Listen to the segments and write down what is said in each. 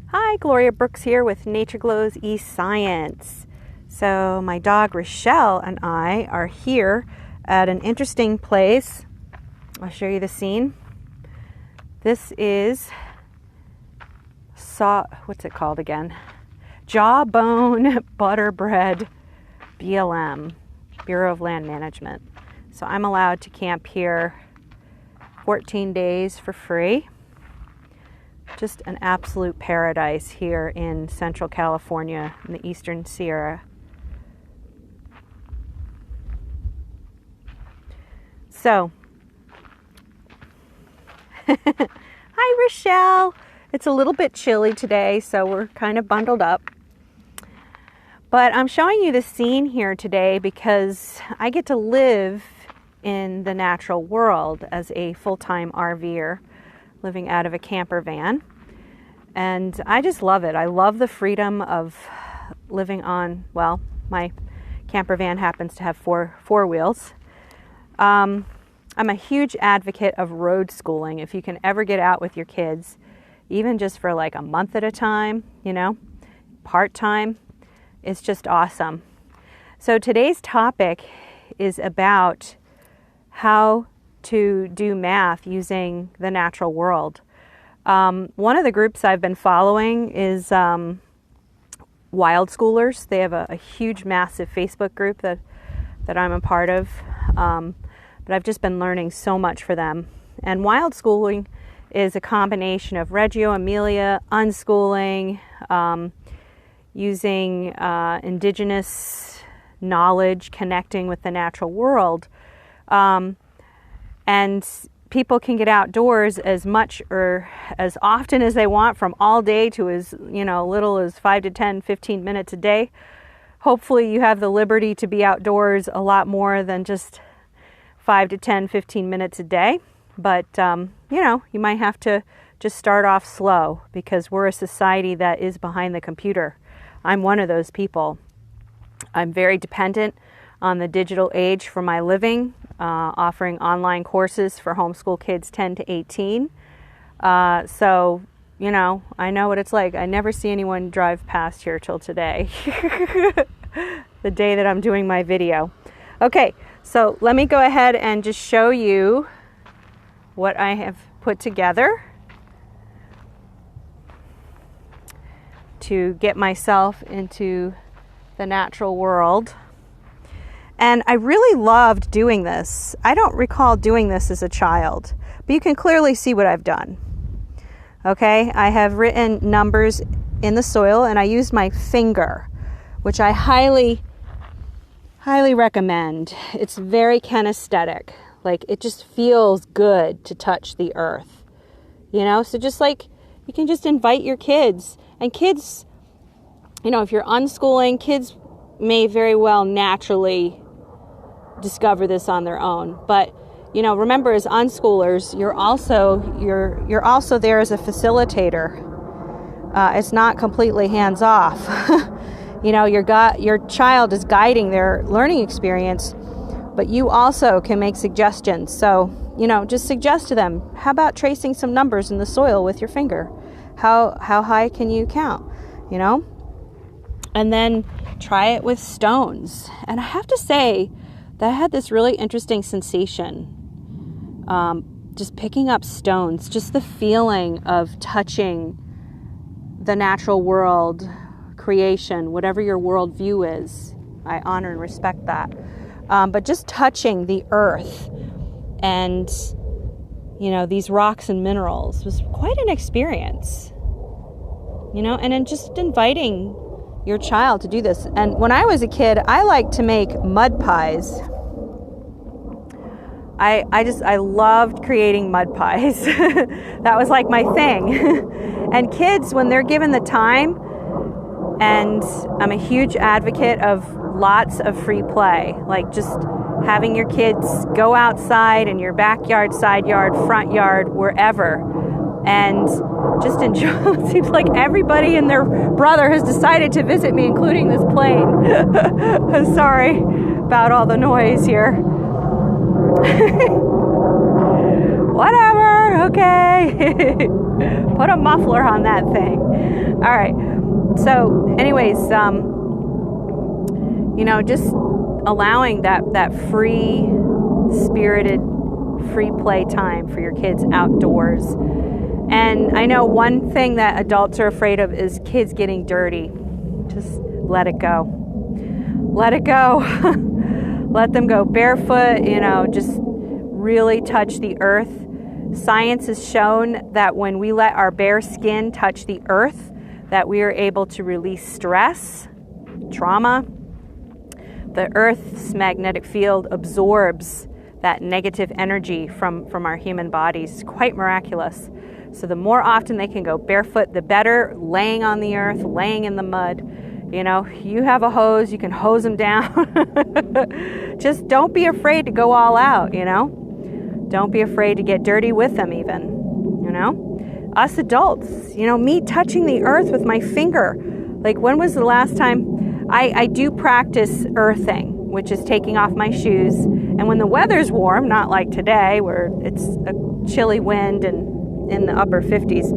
Hi, Gloria Brooks here with Nature Glow's eScience. So my dog Rochelle and I are here at an interesting place. I'll show you the scene. This is what's it called again? Jawbone Butterbread BLM, Bureau of Land Management. So I'm allowed to camp here 14 days for free. Just an absolute paradise here in Central California in the Eastern Sierra. So, hi Rochelle. It's a little bit chilly today, so we're kind of bundled up. But I'm showing you the scene here today because I get to live in the natural world as a full-time RVer, living out of a camper van. And I just love it. I love the freedom of living on, well, my camper van happens to have four wheels. I'm a huge advocate of road schooling. If you can ever get out with your kids, even just for like a month at a time, part-time, it's just awesome. So today's topic is about how to do math using the natural world. One of the groups I've been following is Wild Schoolers. They have a huge, massive Facebook group that I'm a part of. But I've just been learning so much for them. And wild schooling is a combination of Reggio Emilia, unschooling, using indigenous knowledge, connecting with the natural world. And people can get outdoors as much or as often as they want, from all day to as little as 5 to 10, 15 minutes a day. Hopefully you have the liberty to be outdoors a lot more than just 5 to 10, 15 minutes a day. But, you might have to just start off slow because we're a society that is behind the computer. I'm one of those people. I'm very dependent on the digital age for my living, offering online courses for homeschool kids 10 to 18. So, I know what it's like. I never see anyone drive past here till today, the day that I'm doing my video. Okay, so let me go ahead and just show you what I have put together to get myself into the natural world. And I really loved doing this. I don't recall doing this as a child, but you can clearly see what I've done. Okay, I have written numbers in the soil and I used my finger, which I highly recommend. It's very kinesthetic. Like, it just feels good to touch the earth, so just like you can just invite your kids, and kids, if you're unschooling, kids may very well naturally discover this on their own. But remember, as unschoolers, you're also there as a facilitator. It's not completely hands off. Your child is guiding their learning experience, but you also can make suggestions. So, just suggest to them, how about tracing some numbers in the soil with your finger? How high can you count? And then try it with stones. And I have to say that I had this really interesting sensation. Just picking up stones, just the feeling of touching the natural world, creation, whatever your worldview is. I honor and respect that. But just touching the earth and, these rocks and minerals was quite an experience. And then just inviting your child to do this. And when I was a kid, I liked to make mud pies. I loved creating mud pies. That was like my thing. And kids, when they're given the time, and I'm a huge advocate of lots of free play, like just having your kids go outside in your backyard, side yard, front yard, wherever, and just enjoy. It seems like everybody and their brother has decided to visit me, including this plane. Sorry about all the noise here. Whatever, okay. Put a muffler on that thing. All right. So anyways, just allowing that free spirited, free play time for your kids outdoors. And I know one thing that adults are afraid of is kids getting dirty. Just let it go. Let it go. Let them go barefoot, just really touch the earth. Science has shown that when we let our bare skin touch the earth, that we are able to release stress, trauma. The earth's magnetic field absorbs that negative energy from our human bodies. It's quite miraculous. So the more often they can go barefoot, the better. Laying on the earth, laying in the mud. You have a hose, you can hose them down. Just don't be afraid to go all out, Don't be afraid to get dirty with them even, Us adults, me touching the earth with my finger. Like, when was the last time? I do practice earthing, which is taking off my shoes. And when the weather's warm, not like today where it's a chilly wind and in the upper 50s,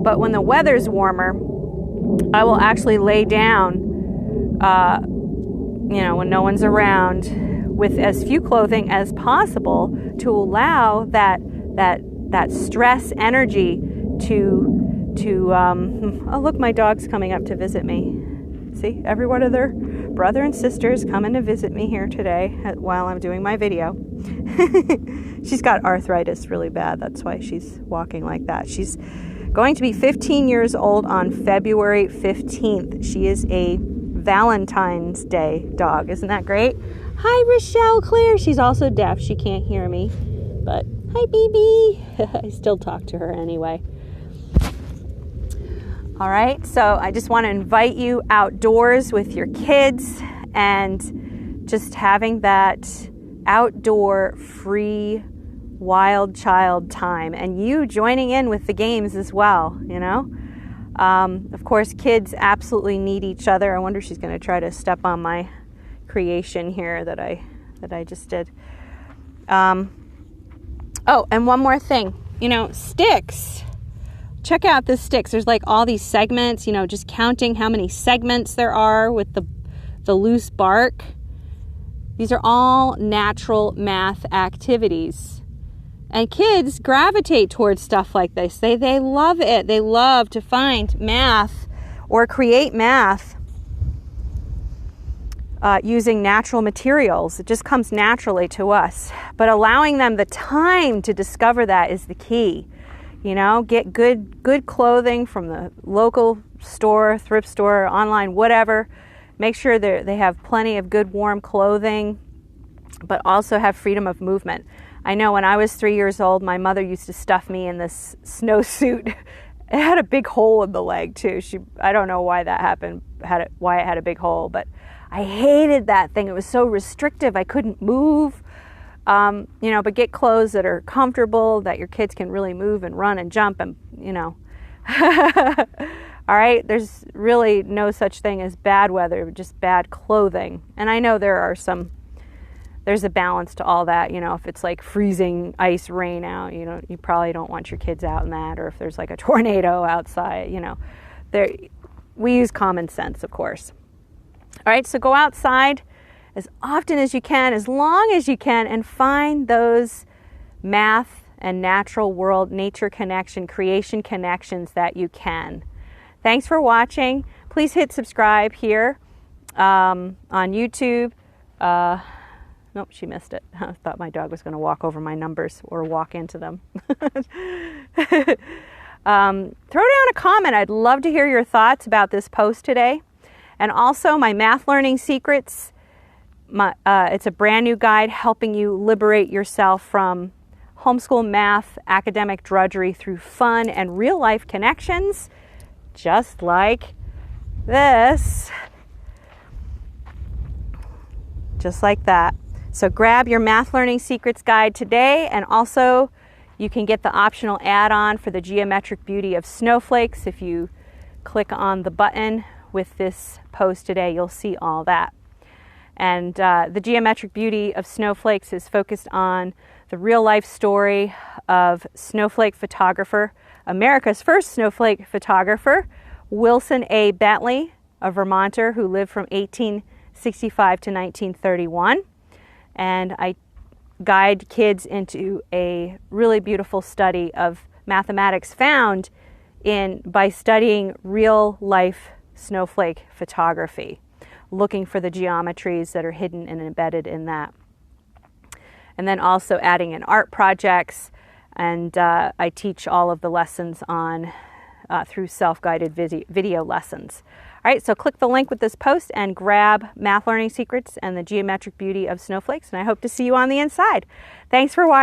but when the weather's warmer, I will actually lay down, when no one's around, with as few clothing as possible to allow that stress energy to oh, look, my dog's coming up to visit me. See, every one of their brother and sisters coming to visit me here today while I'm doing my video. She's got arthritis really bad. That's why she's walking like that. She's going to be 15 years old on February 15th. She is a Valentine's Day dog. Isn't that great? Hi, Rochelle Claire. She's also deaf. She can't hear me. But hi, BB. I still talk to her anyway. All right, so I just want to invite you outdoors with your kids and just having that outdoor, free, wild child time, and you joining in with the games as well, Of course, kids absolutely need each other. I wonder if she's going to try to step on my creation here that I just did. Oh, and one more thing, sticks. Check out the sticks. There's like all these segments, just counting how many segments there are with the loose bark. These are all natural math activities. And kids gravitate towards stuff like this. They love it. They love to find math or create math using natural materials. It just comes naturally to us. But allowing them the time to discover that is the key. Get good clothing from the local store, thrift store, online, whatever. Make sure they have plenty of good warm clothing, but also have freedom of movement. I know when I was 3 years old, my mother used to stuff me in this snowsuit. It had a big hole in the leg too. I don't know why that happened, why it had a big hole, but I hated that thing. It was so restrictive. I couldn't move. But get clothes that are comfortable, that your kids can really move and run and jump and, All right, there's really no such thing as bad weather, just bad clothing. And I know there's a balance to all that. If it's like freezing ice rain out, you probably don't want your kids out in that, or if there's like a tornado outside, we use common sense, of course. All right, so go outside as often as you can, as long as you can, and find those math and natural world, nature connection, creation connections that you can. Thanks for watching. Please hit subscribe here on YouTube. Nope, she missed it. I thought my dog was going to walk over my numbers or walk into them. Throw down a comment. I'd love to hear your thoughts about this post today. And also my Math Learning Secrets. It's a brand new guide helping you liberate yourself from homeschool math, academic drudgery through fun and real life connections, just like this. Just like that. So grab your Math Learning Secrets guide today, and also you can get the optional add-on for the geometric beauty of snowflakes. If you click on the button with this post today, you'll see all that. And the geometric beauty of snowflakes is focused on the real life story of snowflake photographer America's first snowflake photographer, Wilson A. Bentley, a Vermonter who lived from 1865 to 1931. And I guide kids into a really beautiful study of mathematics found by studying real life snowflake photography, looking for the geometries that are hidden and embedded in that. And then also adding in art projects, and I teach all of the lessons on through self-guided video lessons. All right, so click the link with this post and grab Math Learning Secrets and the Geometric Beauty of Snowflakes, and I hope to see you on the inside. Thanks for watching.